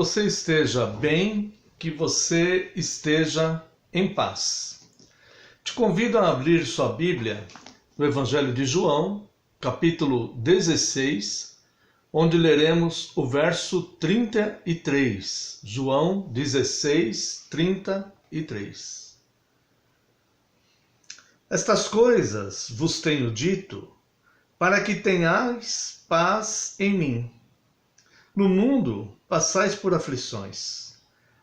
você esteja bem, que você esteja em paz. Te convido a abrir sua Bíblia no Evangelho de João, capítulo 16, onde leremos o verso 33. João 16, 33. Estas coisas vos tenho dito, para que tenhais paz em mim. No mundo passais por aflições,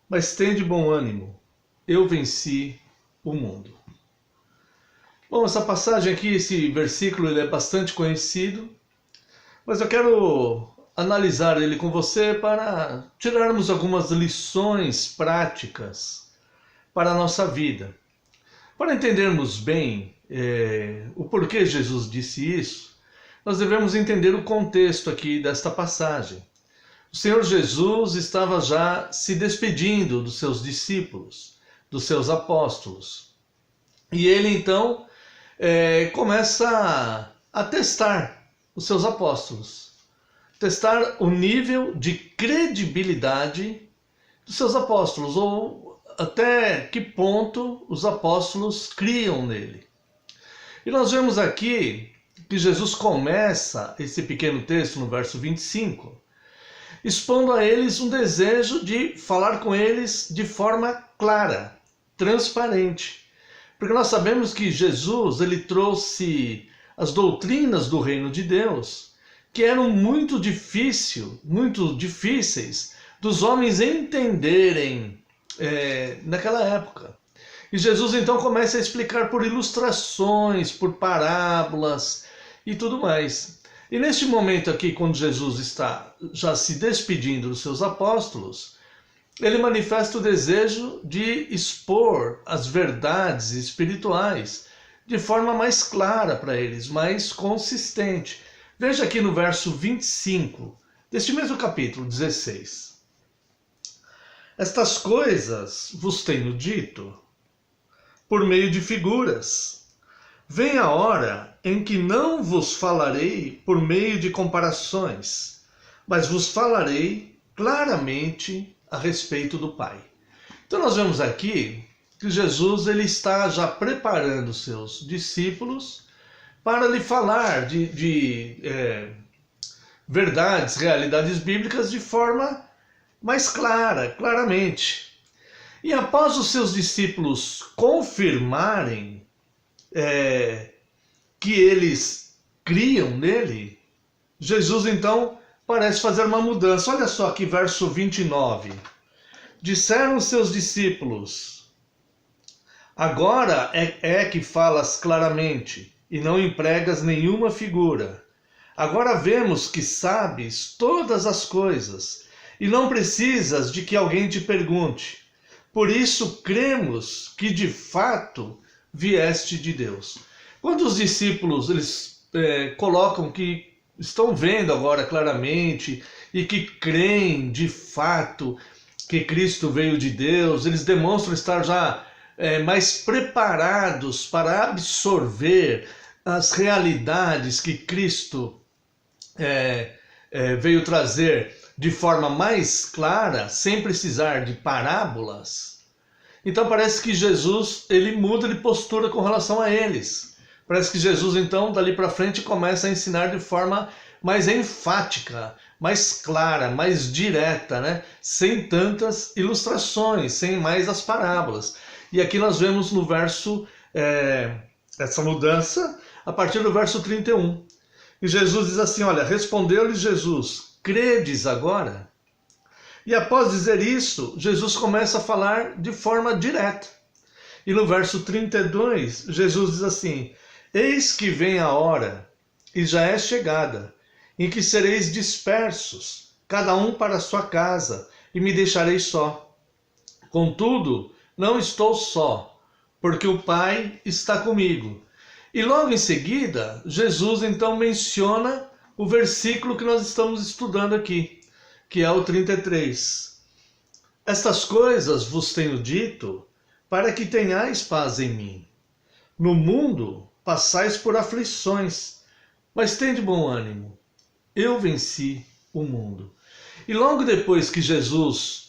mas tende bom ânimo, eu venci o mundo. Bom, essa passagem aqui, esse versículo, ele é bastante conhecido, mas eu quero analisar ele com você para tirarmos algumas lições práticas para a nossa vida. Para entendermos bem o porquê Jesus disse isso, nós devemos entender o contexto aqui desta passagem. O Senhor Jesus estava já se despedindo dos seus discípulos, dos seus apóstolos. E ele então começa a testar os seus apóstolos. Testar o nível de credibilidade dos seus apóstolos, ou até que ponto os apóstolos criam nele. E nós vemos aqui que Jesus começa esse pequeno texto no verso 25, expondo a eles um desejo de falar com eles de forma clara, transparente. Porque nós sabemos que Jesus, ele trouxe as doutrinas do reino de Deus, que eram muito difíceis dos homens entenderem naquela época. E Jesus então começa a explicar por ilustrações, por parábolas e tudo mais. E neste momento aqui, quando Jesus está já se despedindo dos seus apóstolos, ele manifesta o desejo de expor as verdades espirituais de forma mais clara para eles, mais consistente. Veja aqui no verso 25 deste mesmo capítulo 16. Estas coisas vos tenho dito por meio de figuras. Vem a hora em que não vos falarei por meio de comparações, mas vos falarei claramente a respeito do Pai. Então nós vemos aqui que Jesus ele está já preparando os seus discípulos para lhe falar de verdades, realidades bíblicas de forma mais clara, claramente. E após os seus discípulos confirmarem que eles criam nele, Jesus então parece fazer uma mudança. Olha só aqui, verso 29. Disseram seus discípulos: agora é que falas claramente e não empregas nenhuma figura. Agora vemos que sabes todas as coisas e não precisas de que alguém te pergunte. Por isso cremos que de fato vieste de Deus. Quando os discípulos eles colocam que estão vendo agora claramente e que creem de fato que Cristo veio de Deus, eles demonstram estar já mais preparados para absorver as realidades que Cristo veio trazer de forma mais clara, sem precisar de parábolas. Então parece que Jesus ele muda de postura com relação a eles. Parece que Jesus então dali para frente começa a ensinar de forma mais enfática, mais clara, mais direta, né? Sem tantas ilustrações, sem mais as parábolas. E aqui nós vemos no verso essa mudança a partir do verso 31. E Jesus diz assim, olha, respondeu-lhes Jesus, credes agora? E após dizer isso, Jesus começa a falar de forma direta. E no verso 32, Jesus diz assim, eis que vem a hora, e já é chegada, em que sereis dispersos, cada um para a sua casa, e me deixareis só. Contudo, não estou só, porque o Pai está comigo. E logo em seguida, Jesus então menciona o versículo que nós estamos estudando aqui, que é o 33. Estas coisas vos tenho dito, para que tenhais paz em mim. No mundo passais por aflições, mas tende bom ânimo. Eu venci o mundo. E logo depois que Jesus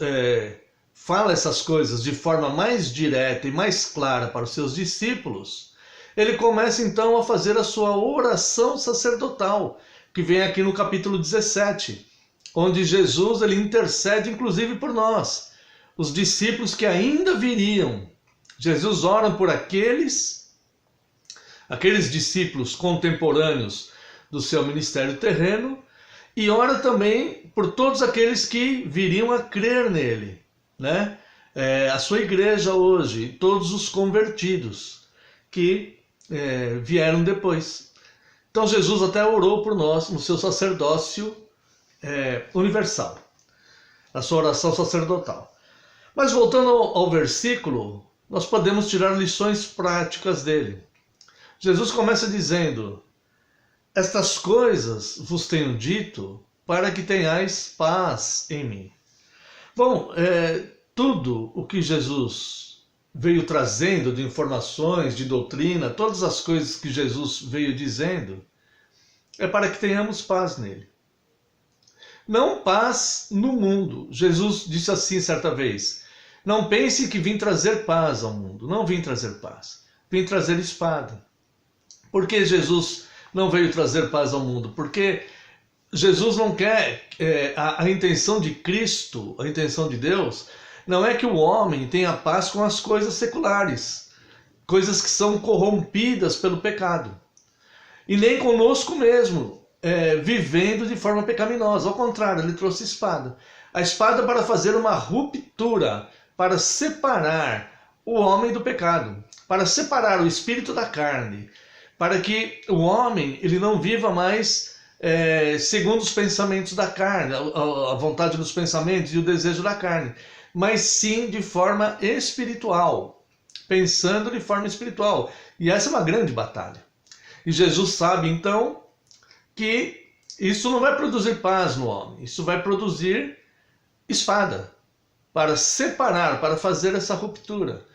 fala essas coisas de forma mais direta e mais clara para os seus discípulos, ele começa então a fazer a sua oração sacerdotal, que vem aqui no capítulo 17, onde Jesus ele intercede inclusive por nós, os discípulos que ainda viriam. Jesus ora por aqueles discípulos contemporâneos do seu ministério terreno, e ora também por todos aqueles que viriam a crer nele, né? A sua igreja hoje, todos os convertidos que vieram depois. Então Jesus até orou por nós no seu sacerdócio universal, a sua oração sacerdotal. Mas voltando ao versículo, nós podemos tirar lições práticas dele. Jesus começa dizendo: estas coisas vos tenho dito para que tenhais paz em mim. Bom, tudo o que Jesus veio trazendo de informações, de doutrina, todas as coisas que Jesus veio dizendo, é para que tenhamos paz nele. Não paz no mundo. Jesus disse assim certa vez: não pense que vim trazer paz ao mundo. Não vim trazer paz. Vim trazer espada. Por que Jesus não veio trazer paz ao mundo? Porque Jesus não quer, a intenção de Cristo, a intenção de Deus, não é que o homem tenha paz com as coisas seculares, coisas que são corrompidas pelo pecado. E nem conosco mesmo, vivendo de forma pecaminosa. Ao contrário, ele trouxe espada. A espada para fazer uma ruptura, para separar o homem do pecado, para separar o espírito da carne, para que o homem ele não viva mais segundo os pensamentos da carne, a vontade dos pensamentos e o desejo da carne, mas sim de forma espiritual, pensando de forma espiritual. E essa é uma grande batalha. E Jesus sabe então que isso não vai produzir paz no homem, isso vai produzir espada, para separar, para fazer essa ruptura.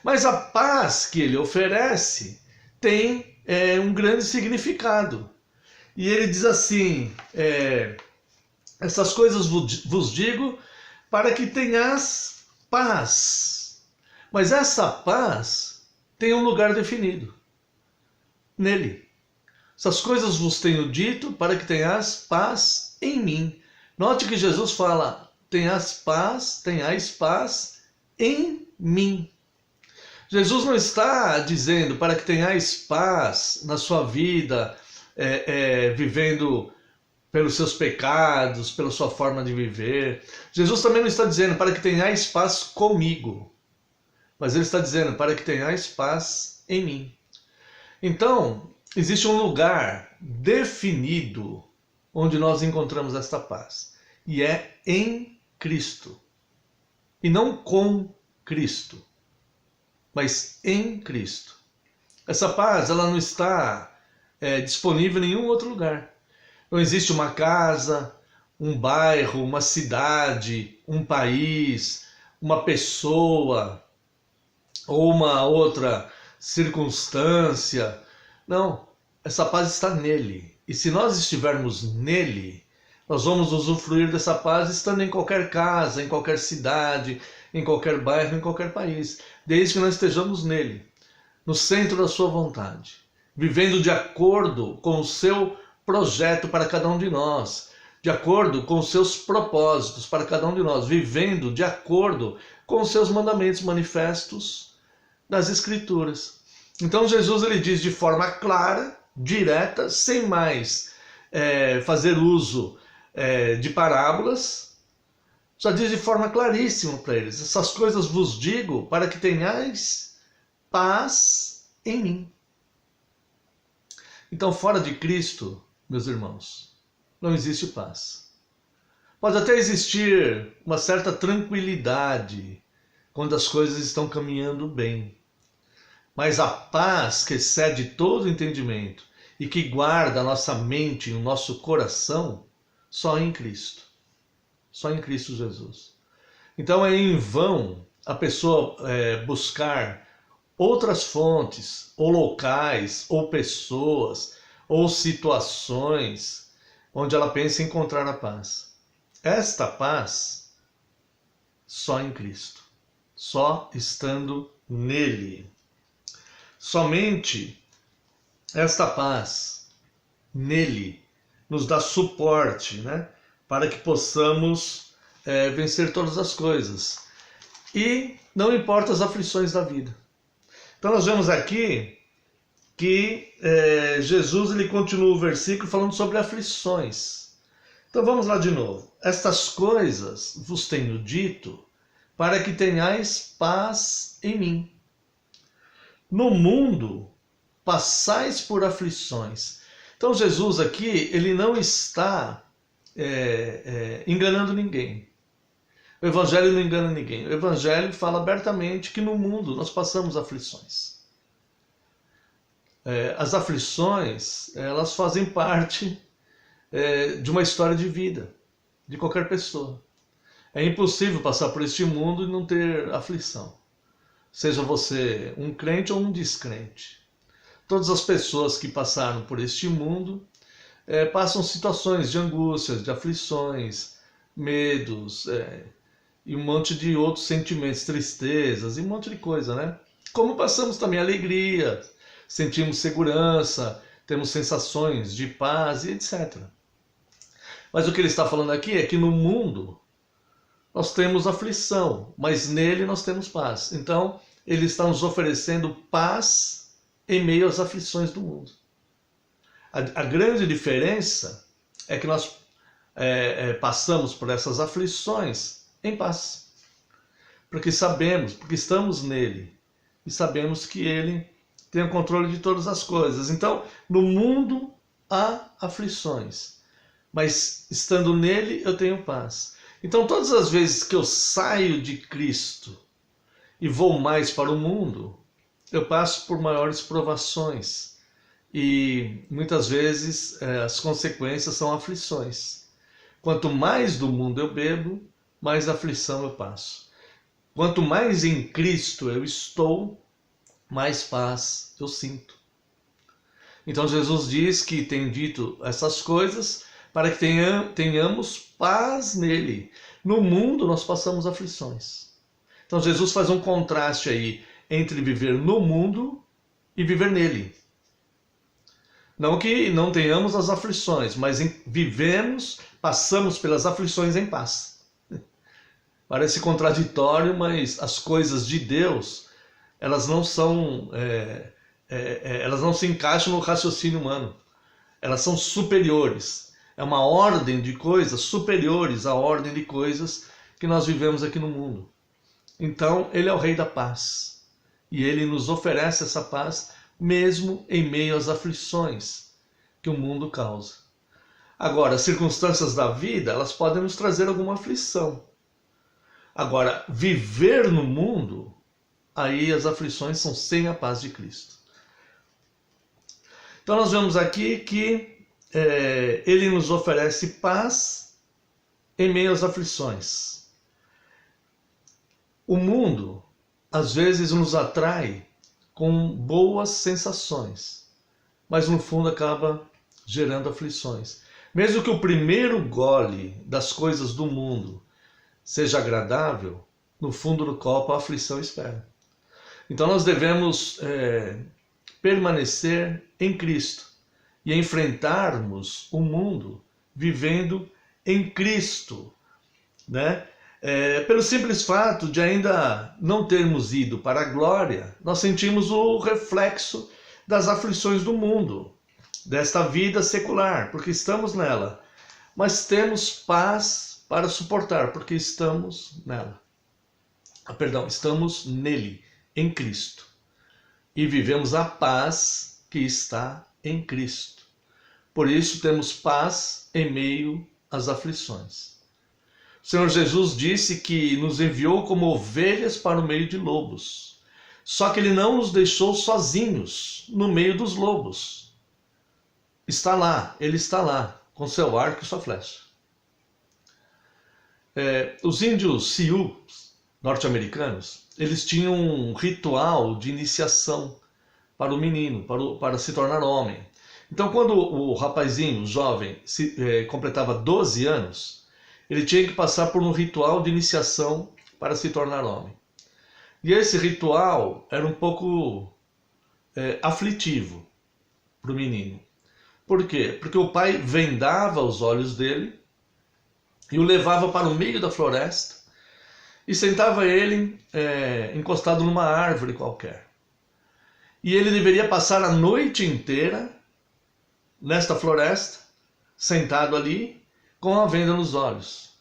Mas a paz que ele oferece tem um grande significado. E ele diz assim: essas coisas vos digo para que tenhas paz. Mas essa paz tem um lugar definido nele. Essas coisas vos tenho dito para que tenhas paz em mim. Note que Jesus fala: tenhais paz em mim. Jesus não está dizendo para que tenhais paz na sua vida, vivendo pelos seus pecados, pela sua forma de viver. Jesus também não está dizendo para que tenhais paz comigo, mas ele está dizendo para que tenhais paz em mim. Então, existe um lugar definido onde nós encontramos esta paz, e é em Cristo, e não com Cristo, mas em Cristo. Essa paz ela não está disponível em nenhum outro lugar. Não existe uma casa, um bairro, uma cidade, um país, uma pessoa ou uma outra circunstância. Não, essa paz está nele. E se nós estivermos nele, nós vamos usufruir dessa paz estando em qualquer casa, em qualquer cidade, em qualquer bairro, em qualquer país, desde que nós estejamos nele, no centro da sua vontade, vivendo de acordo com o seu projeto para cada um de nós, de acordo com os seus propósitos para cada um de nós, vivendo de acordo com os seus mandamentos manifestos nas Escrituras. Então Jesus ele diz de forma clara, direta, sem mais fazer uso de parábolas, já diz de forma claríssima para eles: essas coisas vos digo para que tenhais paz em mim. Então, fora de Cristo, meus irmãos, não existe paz. Pode até existir uma certa tranquilidade quando as coisas estão caminhando bem, mas a paz que excede todo entendimento e que guarda a nossa mente e o nosso coração, só em Cristo. Só em Cristo Jesus. Então é em vão a pessoa buscar outras fontes, ou locais, ou pessoas, ou situações onde ela pensa em encontrar a paz. esta paz só em Cristo, só estando nele. Somente esta paz nele nos dá suporte, né, para que possamos vencer todas as coisas. E não importa as aflições da vida. Então nós vemos aqui que Jesus ele continua o versículo falando sobre aflições. Então vamos lá de novo. Estas coisas vos tenho dito para que tenhais paz em mim. No mundo passais por aflições. Então Jesus aqui ele não está enganando ninguém. O Evangelho não engana ninguém. O Evangelho fala abertamente que no mundo nós passamos aflições. As aflições, elas fazem parte de uma história de vida, de qualquer pessoa. É impossível passar por este mundo e não ter aflição. Seja você um crente ou um descrente. Todas as pessoas que passaram por este mundo passam situações de angústias, de aflições, medos, e um monte de outros sentimentos, tristezas e um monte de coisa, né? Como passamos também alegria, sentimos segurança, temos sensações de paz e etc. Mas o que ele está falando aqui é que no mundo nós temos aflição, mas nele nós temos paz. Então, ele está nos oferecendo paz em meio às aflições do mundo. A grande diferença é que nós passamos por essas aflições em paz. Porque estamos nele e sabemos que ele tem o controle de todas as coisas. Então, no mundo há aflições, mas estando nele eu tenho paz. Então, todas as vezes que eu saio de Cristo e vou mais para o mundo, eu passo por maiores provações e muitas vezes as consequências são aflições. Quanto mais do mundo eu bebo, mais aflição eu passo. Quanto mais em Cristo eu estou, mais paz eu sinto. Então Jesus diz que tem dito essas coisas para que tenhamos paz nele. No mundo nós passamos aflições. Então Jesus faz um contraste aí entre viver no mundo e viver nele. Não que não tenhamos as aflições, mas passamos pelas aflições em paz. Parece contraditório, mas as coisas de Deus, elas não são, elas não se encaixam no raciocínio humano. Elas são superiores. É uma ordem de coisas superiores à ordem de coisas que nós vivemos aqui no mundo. Então, ele é o Rei da paz. E ele nos oferece essa paz mesmo em meio às aflições que o mundo causa. Agora, as circunstâncias da vida, elas podem nos trazer alguma aflição. Agora, viver no mundo, aí as aflições são sem a paz de Cristo. Então nós vemos aqui que ele nos oferece paz em meio às aflições. O mundo, às vezes, nos atrai com boas sensações, mas no fundo acaba gerando aflições. Mesmo que o primeiro gole das coisas do mundo seja agradável, no fundo do copo a aflição espera. Então nós devemos permanecer em Cristo e enfrentarmos o mundo vivendo em Cristo, né? Pelo simples fato de ainda não termos ido para a glória, nós sentimos o reflexo das aflições do mundo, desta vida secular, porque estamos nela, mas temos paz para suportar, porque estamos nela. Estamos nele, em Cristo. E vivemos a paz que está em Cristo. Por isso temos paz em meio às aflições. O Senhor Jesus disse que nos enviou como ovelhas para o meio de lobos. Só que ele não nos deixou sozinhos no meio dos lobos. Ele está lá, com seu arco e sua flecha. Os índios Sioux, norte-americanos, eles tinham um ritual de iniciação para o menino, para se tornar homem. Então, quando o rapazinho, o jovem, completava 12 anos, ele tinha que passar por um ritual de iniciação para se tornar homem. E esse ritual era um pouco aflitivo para o menino. Por quê? Porque o pai vendava os olhos dele e o levava para o meio da floresta e sentava ele encostado numa árvore qualquer. E ele deveria passar a noite inteira nesta floresta, sentado ali, com a venda nos olhos.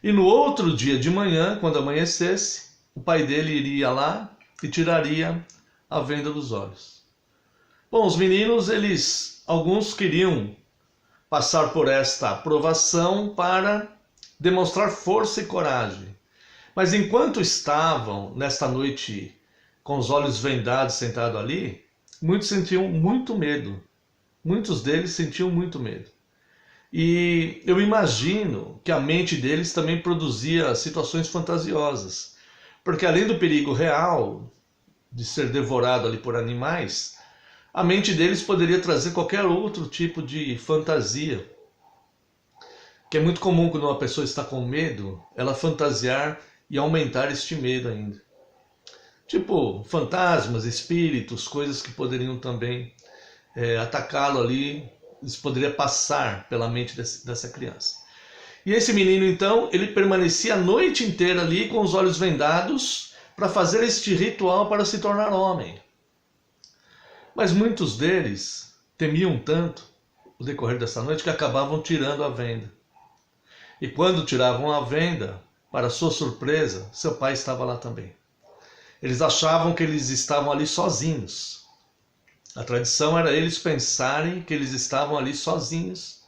E no outro dia de manhã, quando amanhecesse, o pai dele iria lá e tiraria a venda dos olhos. Bom, os meninos, alguns queriam passar por esta provação para demonstrar força e coragem. Mas enquanto estavam nesta noite com os olhos vendados, sentados ali, muitos sentiam muito medo. Muitos deles sentiam muito medo. E eu imagino que a mente deles também produzia situações fantasiosas. Porque além do perigo real de ser devorado ali por animais, a mente deles poderia trazer qualquer outro tipo de fantasia. Que é muito comum quando uma pessoa está com medo, ela fantasiar e aumentar este medo ainda. Tipo fantasmas, espíritos, coisas que poderiam também atacá-lo ali, isso poderia passar pela mente dessa criança. E esse menino então, ele permanecia a noite inteira ali com os olhos vendados para fazer este ritual para se tornar homem. Mas muitos deles temiam tanto o decorrer dessa noite que acabavam tirando a venda. E quando tiravam a venda, para sua surpresa, seu pai estava lá também. Eles achavam que eles estavam ali sozinhos. A tradição era eles pensarem que eles estavam ali sozinhos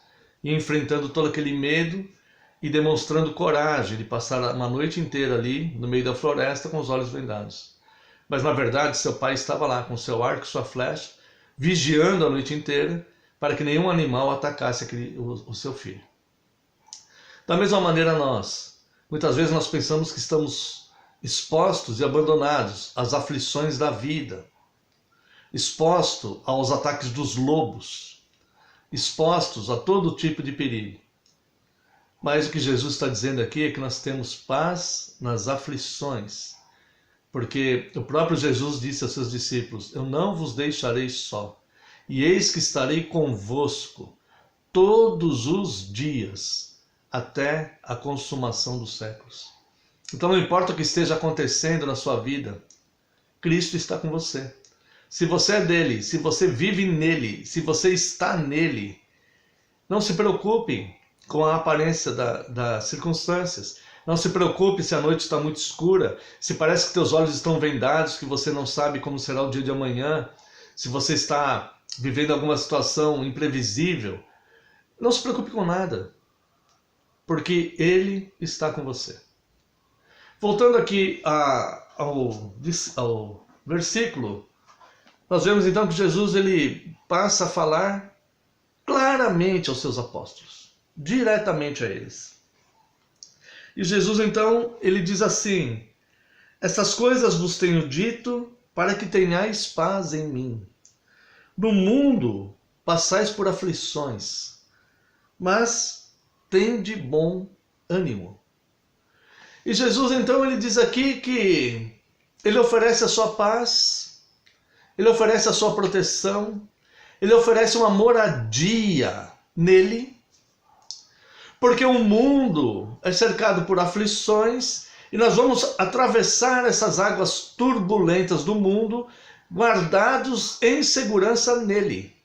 e enfrentando todo aquele medo e demonstrando coragem de passar uma noite inteira ali no meio da floresta com os olhos vendados. Mas na verdade seu pai estava lá com seu arco e sua flecha, vigiando a noite inteira para que nenhum animal atacasse o seu filho. Da mesma maneira muitas vezes nós pensamos que estamos expostos e abandonados às aflições da vida, expostos aos ataques dos lobos, expostos a todo tipo de perigo. Mas o que Jesus está dizendo aqui é que nós temos paz nas aflições, porque o próprio Jesus disse aos seus discípulos: eu não vos deixarei só, e eis que estarei convosco todos os dias, até a consumação dos séculos. Então não importa o que esteja acontecendo na sua vida, Cristo está com você. Se você é dele, se você vive nele, se você está nele, não se preocupe com a aparência das circunstâncias. Não se preocupe se a noite está muito escura, se parece que teus olhos estão vendados, que você não sabe como será o dia de amanhã, se você está vivendo alguma situação imprevisível. Não se preocupe com nada, porque Ele está com você. Voltando aqui ao versículo, nós vemos então que Jesus ele passa a falar claramente aos seus apóstolos, diretamente a eles. E Jesus então, ele diz assim: essas coisas vos tenho dito para que tenhais paz em mim. No mundo passais por aflições, mas tende bom ânimo. E Jesus então ele diz aqui que ele oferece a sua paz, ele oferece a sua proteção, ele oferece uma moradia nele, porque o mundo é cercado por aflições e nós vamos atravessar essas águas turbulentas do mundo guardados em segurança nele.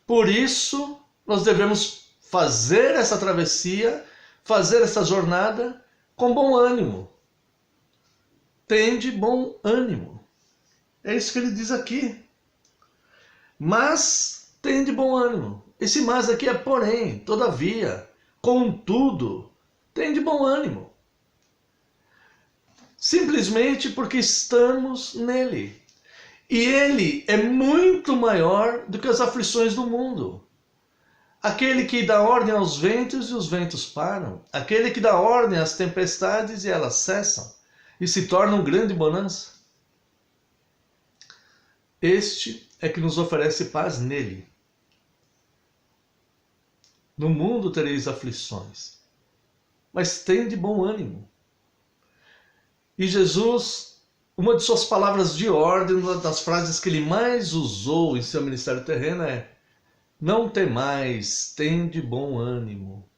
Por isso, nós devemos fazer essa travessia, fazer essa jornada com bom ânimo. Tende bom ânimo. É isso que ele diz aqui. Mas tende bom ânimo. Esse mas aqui é porém, todavia, contudo, tende bom ânimo. Simplesmente porque estamos nele. E ele é muito maior do que as aflições do mundo. Aquele que dá ordem aos ventos e os ventos param. Aquele que dá ordem às tempestades e elas cessam e se tornam grande bonança. Este é que nos oferece paz nele. No mundo tereis aflições. mas tem de bom ânimo. E Jesus, uma de suas palavras de ordem, uma das frases que ele mais usou em seu ministério terreno é: não temais, tem de bom ânimo.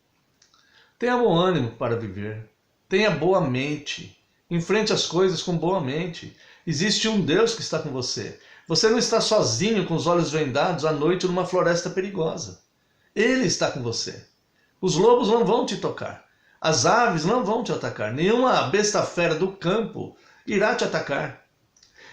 Tenha bom ânimo para viver. Tenha boa mente. Enfrente as coisas com boa mente. Existe um Deus que está com você. Você não está sozinho com os olhos vendados à noite numa floresta perigosa. Ele está com você. Os lobos não vão te tocar. As aves não vão te atacar. Nenhuma besta fera do campo irá te atacar.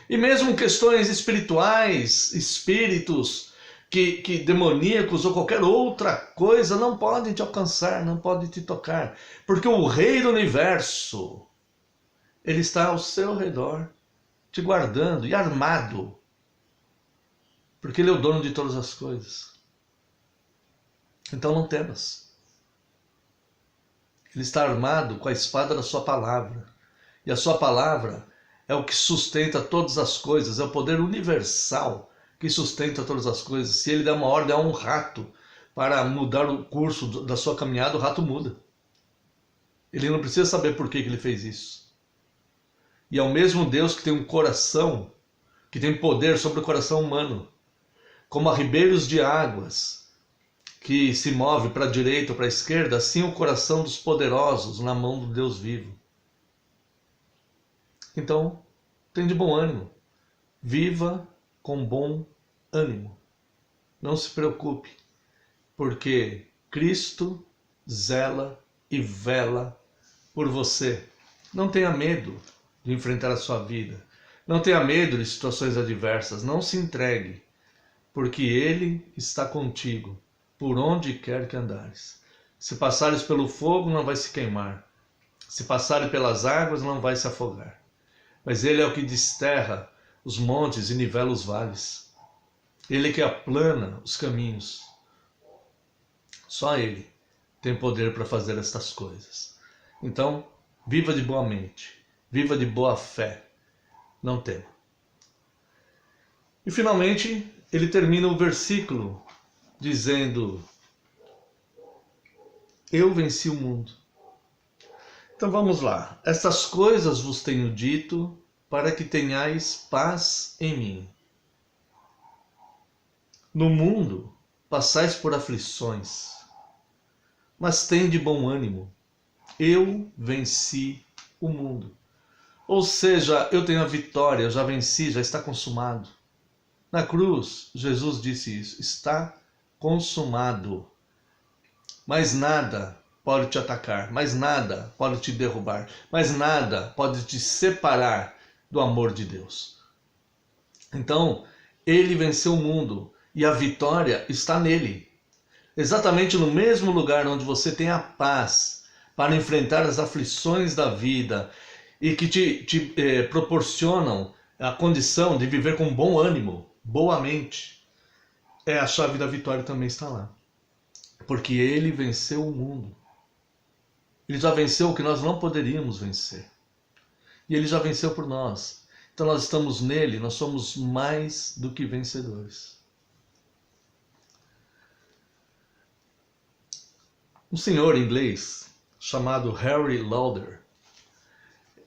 E mesmo questões espirituais, espíritos que demoníacos ou qualquer outra coisa não podem te alcançar, não podem te tocar. Porque o Rei do Universo, ele está ao seu redor, te guardando e armado. Porque ele é o dono de todas as coisas. Então não temas. Ele está armado com a espada da sua palavra. E a sua palavra é o que sustenta todas as coisas, é o poder universal que sustenta todas as coisas. Se ele der uma ordem a um rato para mudar o curso da sua caminhada, o rato muda. Ele não precisa saber por que ele fez isso. E é o mesmo Deus que tem um coração, que tem poder sobre o coração humano, como a ribeiros de águas, que se move para a direita ou para a esquerda, assim o coração dos poderosos na mão do Deus vivo. Então, tem de bom ânimo. Viva com bom ânimo. Não se preocupe, porque Cristo zela e vela por você. Não tenha medo de enfrentar a sua vida. Não tenha medo de situações adversas. Não se entregue, porque Ele está contigo, por onde quer que andares. Se passares pelo fogo, não vai se queimar. Se passares pelas águas, não vai se afogar. Mas Ele é o que desterra os montes e nivela os vales. Ele que aplana os caminhos. Só Ele tem poder para fazer estas coisas. Então, viva de boa mente, viva de boa fé, não tema. E finalmente, ele termina o versículo dizendo: eu venci o mundo. Então vamos lá. Estas coisas vos tenho dito para que tenhais paz em mim. No mundo passais por aflições, mas tende bom ânimo. Eu venci o mundo. Ou seja, eu tenho a vitória, eu já venci, já está consumado. Na cruz, Jesus disse isso: está consumado. Mas nada pode te atacar, mais nada pode te derrubar, mais nada pode te separar do amor de Deus. Então, ele venceu o mundo e a vitória está nele. Exatamente no mesmo lugar onde você tem a paz para enfrentar as aflições da vida e que te proporcionam a condição de viver com bom ânimo, boa mente. A chave da vitória também está lá. Porque ele venceu o mundo. Ele já venceu o que nós não poderíamos vencer. E ele já venceu por nós. Então nós estamos nele, nós somos mais do que vencedores. Um senhor inglês chamado Harry Lauder,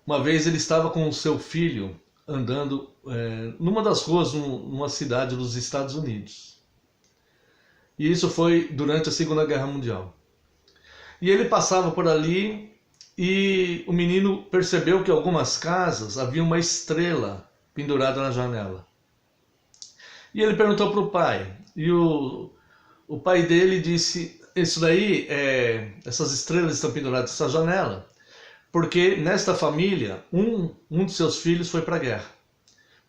uma vez ele estava com o seu filho andando numa das ruas numa cidade dos Estados Unidos. E isso foi durante a Segunda Guerra Mundial. E ele passava por ali e o menino percebeu que em algumas casas havia uma estrela pendurada na janela. E ele perguntou para o pai. E o pai dele disse: isso daí, essas estrelas estão penduradas nessa janela, porque nesta família, um de seus filhos foi para a guerra.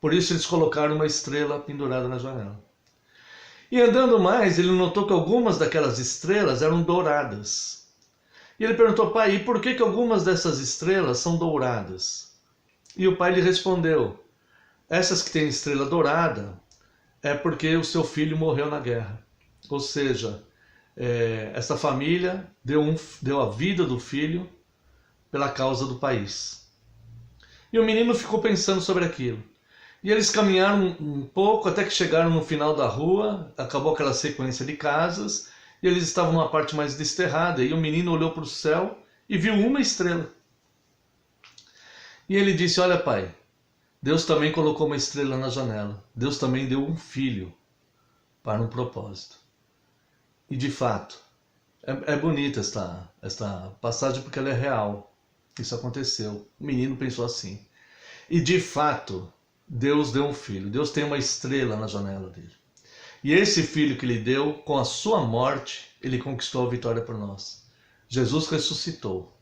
Por isso eles colocaram uma estrela pendurada na janela. E andando mais, ele notou que algumas daquelas estrelas eram douradas. E ele perguntou: pai, e por que algumas dessas estrelas são douradas? E o pai lhe respondeu: essas que têm estrela dourada é porque o seu filho morreu na guerra. Ou seja, essa família deu a vida do filho pela causa do país. E o menino ficou pensando sobre aquilo. E eles caminharam um pouco até que chegaram no final da rua, acabou aquela sequência de casas, e eles estavam numa parte mais desterrada, e o menino olhou para o céu e viu uma estrela. E ele disse: olha, pai, Deus também colocou uma estrela na janela. Deus também deu um filho para um propósito. E de fato, é bonita esta passagem porque ela é real. Isso aconteceu. O menino pensou assim. E de fato, Deus deu um filho. Deus tem uma estrela na janela dele. E esse filho que lhe deu, com a sua morte, ele conquistou a vitória por nós. Jesus ressuscitou.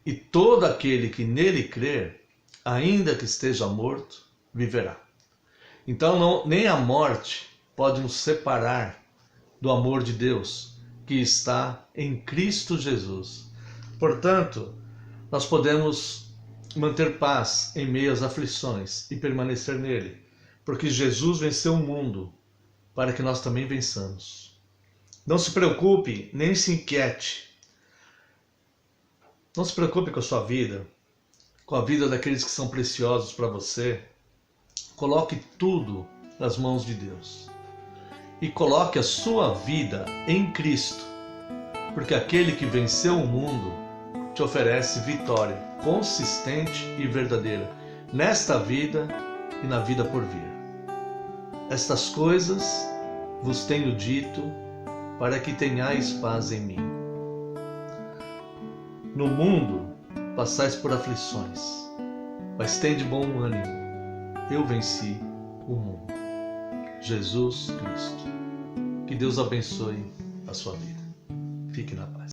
E todo aquele que nele crer, ainda que esteja morto, viverá. Então nem a morte pode nos separar do amor de Deus que está em Cristo Jesus. Portanto, nós podemos manter paz em meio às aflições e permanecer nele, porque Jesus venceu o mundo para que nós também vençamos. Não se preocupe, nem se inquiete. Não se preocupe com a sua vida, com a vida daqueles que são preciosos para você. Coloque tudo nas mãos de Deus. E coloque a sua vida em Cristo, porque aquele que venceu o mundo te oferece vitória consistente e verdadeira, nesta vida e na vida por vir. Estas coisas vos tenho dito, para que tenhais paz em mim. No mundo passais por aflições, mas tende bom ânimo. Eu venci o mundo. Jesus Cristo. Que Deus abençoe a sua vida. Fique na paz.